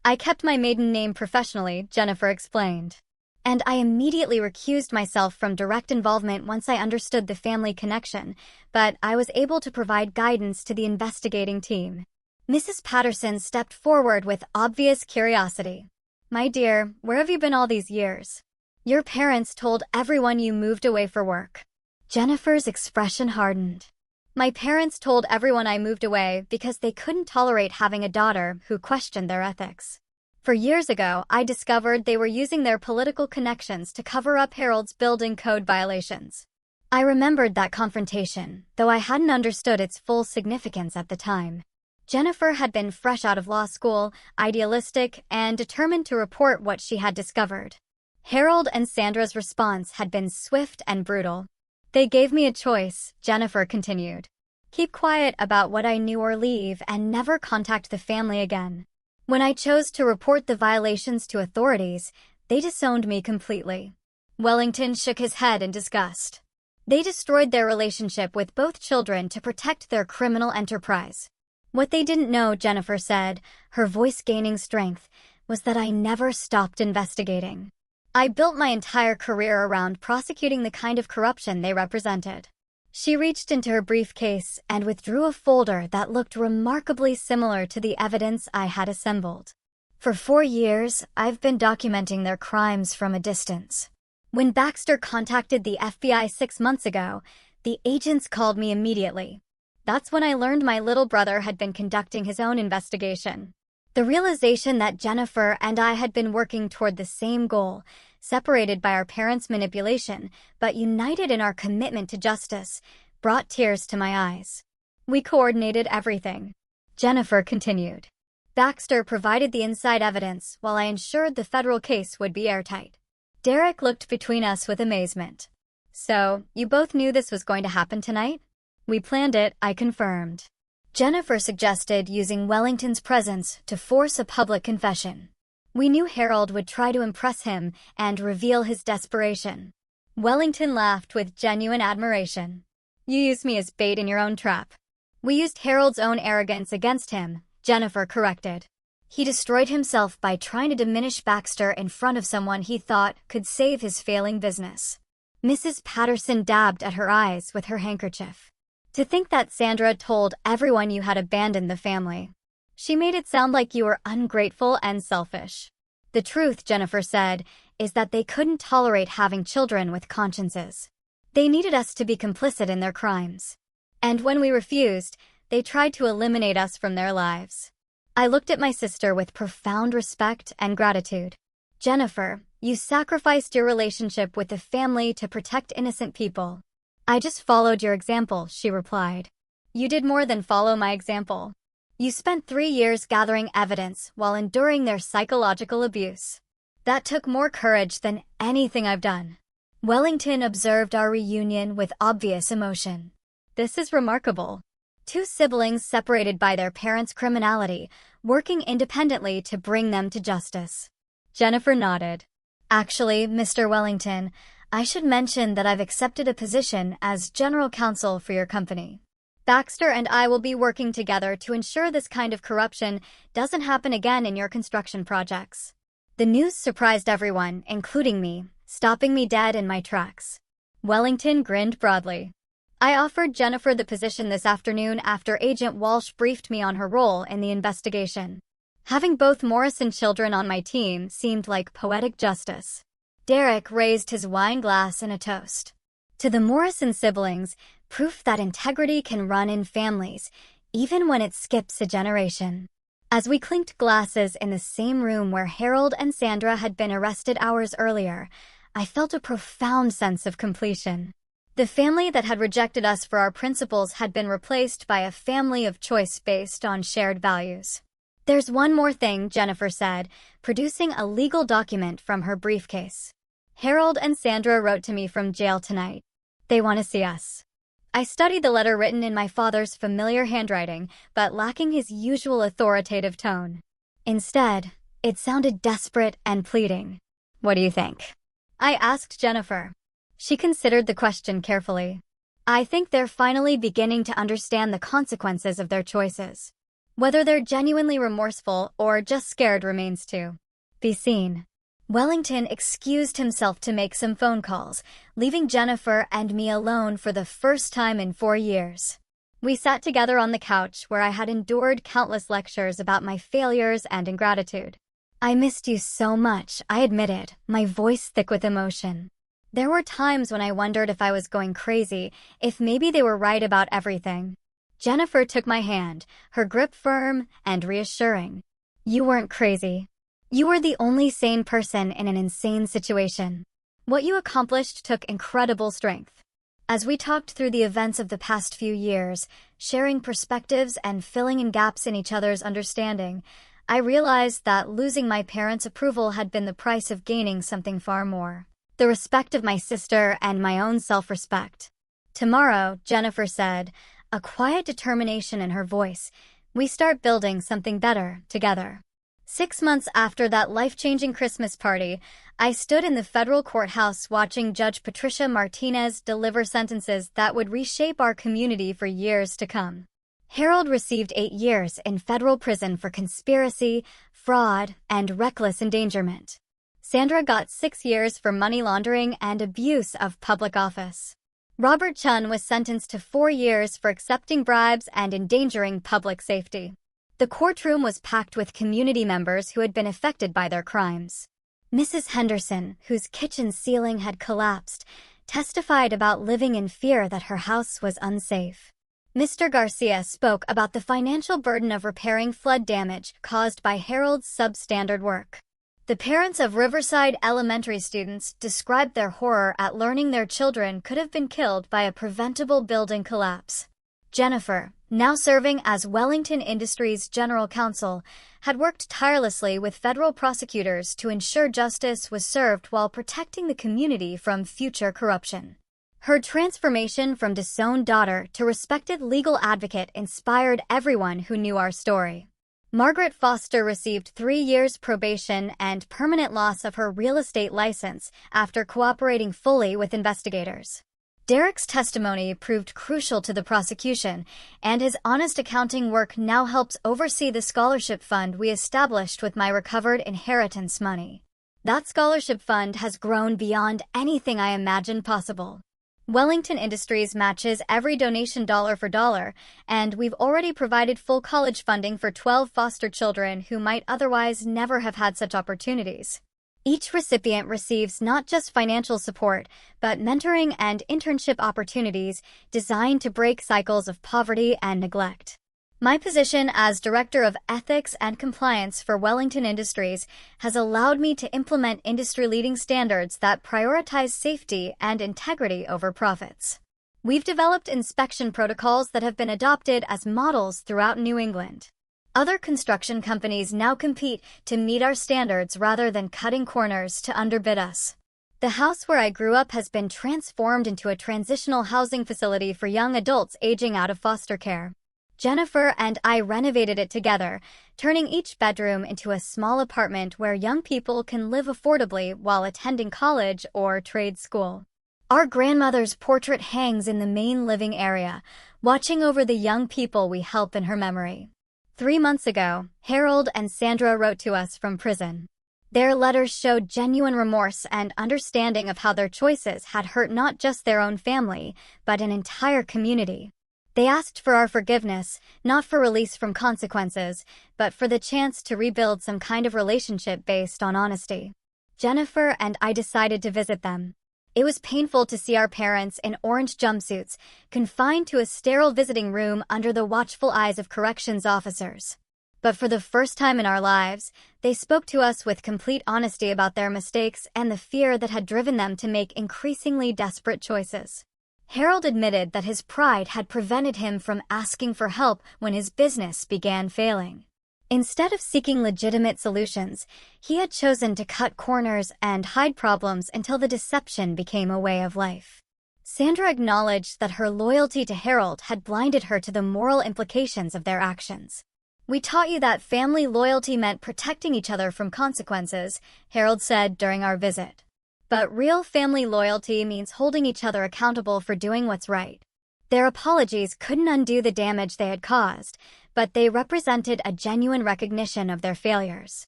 Speaker 1: "I kept my maiden name professionally," Jennifer explained. "And I immediately recused myself from direct involvement once I understood the family connection, but I was able to provide guidance to the investigating team." Mrs. Patterson stepped forward with obvious curiosity. "My dear, where have you been all these years? Your parents told everyone you moved away for work." Jennifer's expression hardened. "My parents told everyone I moved away because they couldn't tolerate having a daughter who questioned their ethics. For years ago, I discovered they were using their political connections to cover up Harold's building code violations. I remembered that confrontation, though I hadn't understood its full significance at the time. Jennifer had been fresh out of law school, idealistic, and determined to report what she had discovered. Harold and Sandra's response had been swift and brutal. "They gave me a choice," Jennifer continued. "Keep quiet about what I knew or leave and never contact the family again. When I chose to report the violations to authorities, they disowned me completely." Wellington shook his head in disgust. "They destroyed their relationship with both children to protect their criminal enterprise. What they didn't know," Jennifer said, her voice gaining strength, "was that I never stopped investigating. I built my entire career around prosecuting the kind of corruption they represented." She reached into her briefcase and withdrew a folder that looked remarkably similar to the evidence I had assembled. "For 4 years, I've been documenting their crimes from a distance. When Baxter contacted the FBI 6 months ago, the agents called me immediately. That's when I learned my little brother had been conducting his own investigation." The realization that Jennifer and I had been working toward the same goal, separated by our parents' manipulation, but united in our commitment to justice, brought tears to my eyes. "We coordinated everything," Jennifer continued. "Baxter provided the inside evidence while I ensured the federal case would be airtight." Derek looked between us with amazement. "So, you both knew this was going to happen tonight?" "We planned it," I confirmed. Jennifer suggested using Wellington's presence to force a public confession. "We knew Harold would try to impress him and reveal his desperation." Wellington laughed with genuine admiration. "You used me as bait in your own trap." "We used Harold's own arrogance against him," Jennifer corrected. "He destroyed himself by trying to diminish Baxter in front of someone he thought could save his failing business." Mrs. Patterson dabbed at her eyes with her handkerchief. "To think that Sandra told everyone you had abandoned the family. She made it sound like you were ungrateful and selfish." "The truth," Jennifer said, "is that they couldn't tolerate having children with consciences. They needed us to be complicit in their crimes. And when we refused, they tried to eliminate us from their lives." I looked at my sister with profound respect and gratitude. Jennifer, you sacrificed your relationship with the family to protect innocent people. I just followed your example, she replied. You did more than follow my example. You spent 3 years gathering evidence while enduring their psychological abuse. That took more courage than anything I've done. Wellington observed our reunion with obvious emotion. This is remarkable. 2 siblings separated by their parents' criminality, working independently to bring them to justice. Jennifer nodded. Actually, Mr. Wellington, I should mention that I've accepted a position as general counsel for your company. Baxter and I will be working together to ensure this kind of corruption doesn't happen again in your construction projects. The news surprised everyone, including me, stopping me dead in my tracks. Wellington grinned broadly. I offered Jennifer the position this afternoon after Agent Walsh briefed me on her role in the investigation. Having both Morrison children on my team seemed like poetic justice. Derek raised his wine glass in a toast. To the Morrison siblings, proof that integrity can run in families, even when it skips a generation. As we clinked glasses in the same room where Harold and Sandra had been arrested hours earlier, I felt a profound sense of completion. The family that had rejected us for our principles had been replaced by a family of choice based on shared values. There's one more thing, Jennifer said, producing a legal document from her briefcase. Harold and Sandra wrote to me from jail tonight. They want to see us. I studied the letter written in my father's familiar handwriting, but lacking his usual authoritative tone. Instead, it sounded desperate and pleading. What do you think? I asked Jennifer. She considered the question carefully. I think they're finally beginning to understand the consequences of their choices. Whether they're genuinely remorseful or just scared remains to be seen. Wellington excused himself to make some phone calls, leaving Jennifer and me alone for the first time in 4 years. We sat together on the couch where I had endured countless lectures about my failures and ingratitude. I missed you so much, I admitted, my voice thick with emotion. There were times when I wondered if I was going crazy, if maybe they were right about everything. Jennifer took my hand, her grip firm and reassuring. You weren't crazy. You were the only sane person in an insane situation. What you accomplished took incredible strength. As we talked through the events of the past few years, sharing perspectives and filling in gaps in each other's understanding, I realized that losing my parents' approval had been the price of gaining something far more. The respect of my sister and my own self-respect. Tomorrow, Jennifer said, a quiet determination in her voice, we start building something better together. 6 months after that life-changing Christmas party, I stood in the federal courthouse watching Judge Patricia Martinez deliver sentences that would reshape our community for years to come. Harold received 8 years in federal prison for conspiracy, fraud, and reckless endangerment. Sandra got 6 years for money laundering and abuse of public office. Robert Chun was sentenced to 4 years for accepting bribes and endangering public safety. The courtroom was packed with community members who had been affected by their crimes. Mrs. Henderson, whose kitchen ceiling had collapsed, testified about living in fear that her house was unsafe. Mr. Garcia spoke about the financial burden of repairing flood damage caused by Harold's substandard work. The parents of Riverside Elementary students described their horror at learning their children could have been killed by a preventable building collapse. Jennifer, now serving as Wellington Industries' general counsel, had worked tirelessly with federal prosecutors to ensure justice was served while protecting the community from future corruption. Her transformation from disowned daughter to respected legal advocate inspired everyone who knew our story. Margaret Foster received 3 years probation and permanent loss of her real estate license after cooperating fully with investigators. Derek's testimony proved crucial to the prosecution, and his honest accounting work now helps oversee the scholarship fund we established with my recovered inheritance money. That scholarship fund has grown beyond anything I imagined possible. Wellington Industries matches every donation dollar for dollar, and we've already provided full college funding for 12 foster children who might otherwise never have had such opportunities. Each recipient receives not just financial support, but mentoring and internship opportunities designed to break cycles of poverty and neglect. My position as Director of Ethics and Compliance for Wellington Industries has allowed me to implement industry-leading standards that prioritize safety and integrity over profits. We've developed inspection protocols that have been adopted as models throughout New England. Other construction companies now compete to meet our standards rather than cutting corners to underbid us. The house where I grew up has been transformed into a transitional housing facility for young adults aging out of foster care. Jennifer and I renovated it together, turning each bedroom into a small apartment where young people can live affordably while attending college or trade school. Our grandmother's portrait hangs in the main living area, watching over the young people we help in her memory. 3 months ago, Harold and Sandra wrote to us from prison. Their letters showed genuine remorse and understanding of how their choices had hurt not just their own family, but an entire community. They asked for our forgiveness, not for release from consequences, but for the chance to rebuild some kind of relationship based on honesty. Jennifer and I decided to visit them. It was painful to see our parents in orange jumpsuits, confined to a sterile visiting room under the watchful eyes of corrections officers. But for the first time in our lives, they spoke to us with complete honesty about their mistakes and the fear that had driven them to make increasingly desperate choices. Harold admitted that his pride had prevented him from asking for help when his business began failing. Instead of seeking legitimate solutions, he had chosen to cut corners and hide problems until the deception became a way of life. Sandra acknowledged that her loyalty to Harold had blinded her to the moral implications of their actions. "We taught you that family loyalty meant protecting each other from consequences," Harold said during our visit. "But real family loyalty means holding each other accountable for doing what's right." Their apologies couldn't undo the damage they had caused, but they represented a genuine recognition of their failures.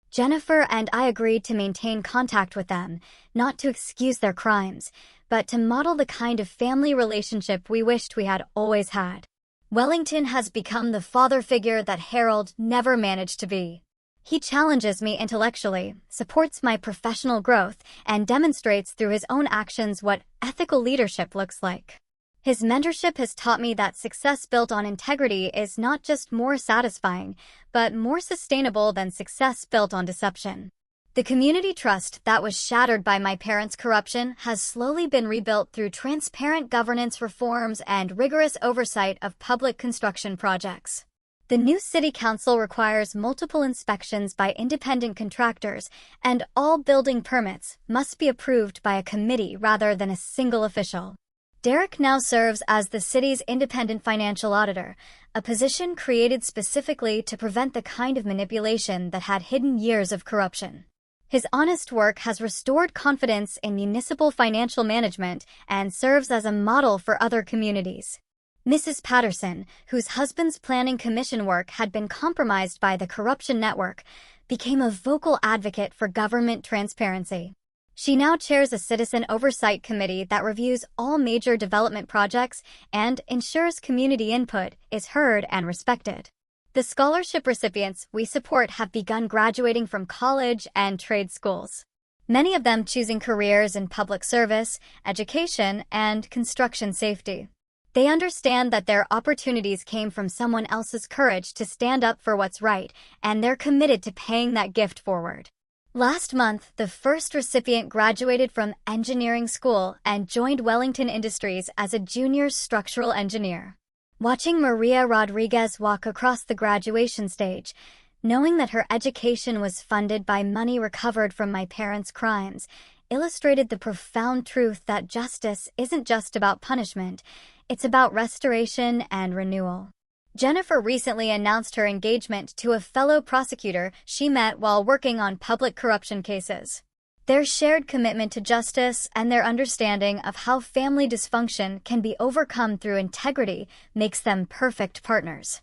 Speaker 1: Jennifer and I agreed to maintain contact with them, not to excuse their crimes, but to model the kind of family relationship we wished we had always had. Wellington has become the father figure that Harold never managed to be. He challenges me intellectually, supports my professional growth, and demonstrates through his own actions what ethical leadership looks like. His mentorship has taught me that success built on integrity is not just more satisfying, but more sustainable than success built on deception. The community trust that was shattered by my parents' corruption has slowly been rebuilt through transparent governance reforms and rigorous oversight of public construction projects. The new city council requires multiple inspections by independent contractors, and all building permits must be approved by a committee rather than a single official. Derek now serves as the city's independent financial auditor, a position created specifically to prevent the kind of manipulation that had hidden years of corruption. His honest work has restored confidence in municipal financial management and serves as a model for other communities. Mrs. Patterson, whose husband's planning commission work had been compromised by the corruption network, became a vocal advocate for government transparency. She now chairs a citizen oversight committee that reviews all major development projects and ensures community input is heard and respected. The scholarship recipients we support have begun graduating from college and trade schools, many of them choosing careers in public service, education, and construction safety. They understand that their opportunities came from someone else's courage to stand up for what's right, and they're committed to paying that gift forward. Last month, the first recipient graduated from engineering school and joined Wellington Industries as a junior structural engineer. Watching Maria Rodriguez walk across the graduation stage, knowing that her education was funded by money recovered from my parents' crimes, illustrated the profound truth that justice isn't just about punishment, it's about restoration and renewal. Jennifer recently announced her engagement to a fellow prosecutor she met while working on public corruption cases. Their shared commitment to justice and their understanding of how family dysfunction can be overcome through integrity makes them perfect partners.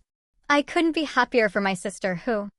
Speaker 1: I couldn't be happier for my sister, who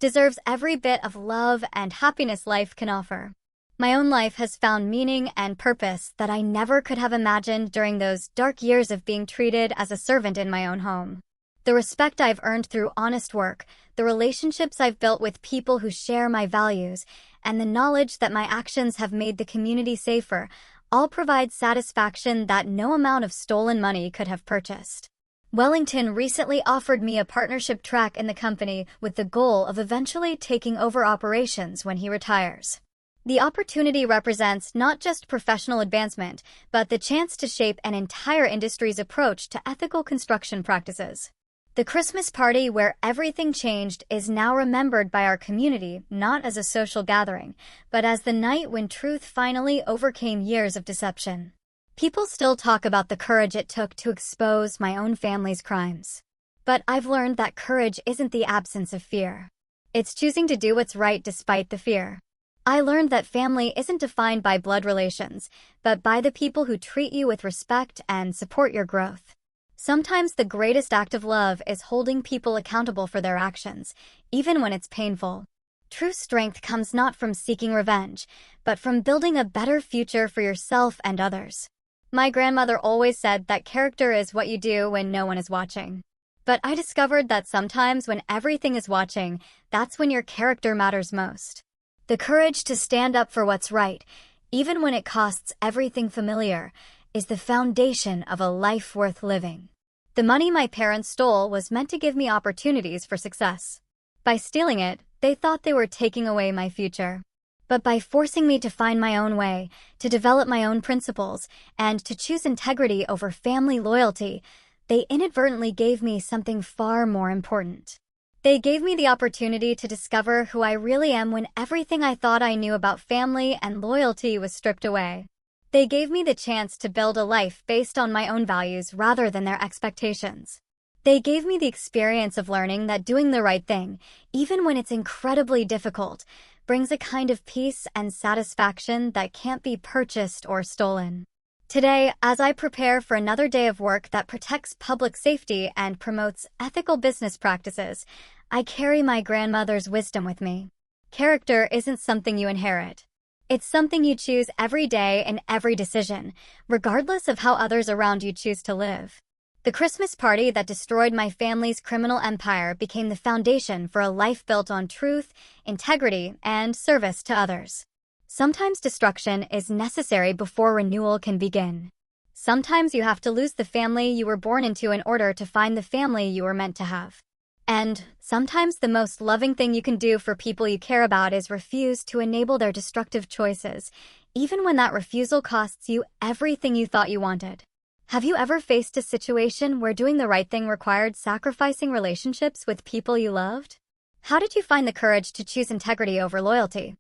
Speaker 1: deserves every bit of love and happiness life can offer. My own life has found meaning and purpose that I never could have imagined during those dark years of being treated as a servant in my own home. The respect I've earned through honest work, the relationships I've built with people who share my values, and the knowledge that my actions have made the community safer, all provide satisfaction that no amount of stolen money could have purchased. Wellington recently offered me a partnership track in the company with the goal of eventually taking over operations when he retires. The opportunity represents not just professional advancement, but the chance to shape an entire industry's approach to ethical construction practices. The Christmas party where everything changed is now remembered by our community not as a social gathering, but as the night when truth finally overcame years of deception. People still talk about the courage it took to expose my own family's crimes. But I've learned that courage isn't the absence of fear. It's choosing to do what's right despite the fear. I learned that family isn't defined by blood relations, but by the people who treat you with respect and support your growth. Sometimes the greatest act of love is holding people accountable for their actions, even when it's painful. True strength comes not from seeking revenge, but from building a better future for yourself and others. My grandmother always said that character is what you do when no one is watching. But I discovered that sometimes when everything is watching, that's when your character matters most. The courage to stand up for what's right, even when it costs everything familiar, is the foundation of a life worth living. The money my parents stole was meant to give me opportunities for success. By stealing it, they thought they were taking away my future. But by forcing me to find my own way, to develop my own principles, and to choose integrity over family loyalty, they inadvertently gave me something far more important. They gave me the opportunity to discover who I really am when everything I thought I knew about family and loyalty was stripped away. They gave me the chance to build a life based on my own values rather than their expectations. They gave me the experience of learning that doing the right thing, even when it's incredibly difficult, brings a kind of peace and satisfaction that can't be purchased or stolen. Today, as I prepare for another day of work that protects public safety and promotes ethical business practices, I carry my grandmother's wisdom with me. Character isn't something you inherit. It's something you choose every day in every decision, regardless of how others around you choose to live. The Christmas party that destroyed my family's criminal empire became the foundation for a life built on truth, integrity, and service to others. Sometimes destruction is necessary before renewal can begin. Sometimes you have to lose the family you were born into in order to find the family you were meant to have. And sometimes the most loving thing you can do for people you care about is refuse to enable their destructive choices, even when that refusal costs you everything you thought you wanted. Have you ever faced a situation where doing the right thing required sacrificing relationships with people you loved? How did you find the courage to choose integrity over loyalty?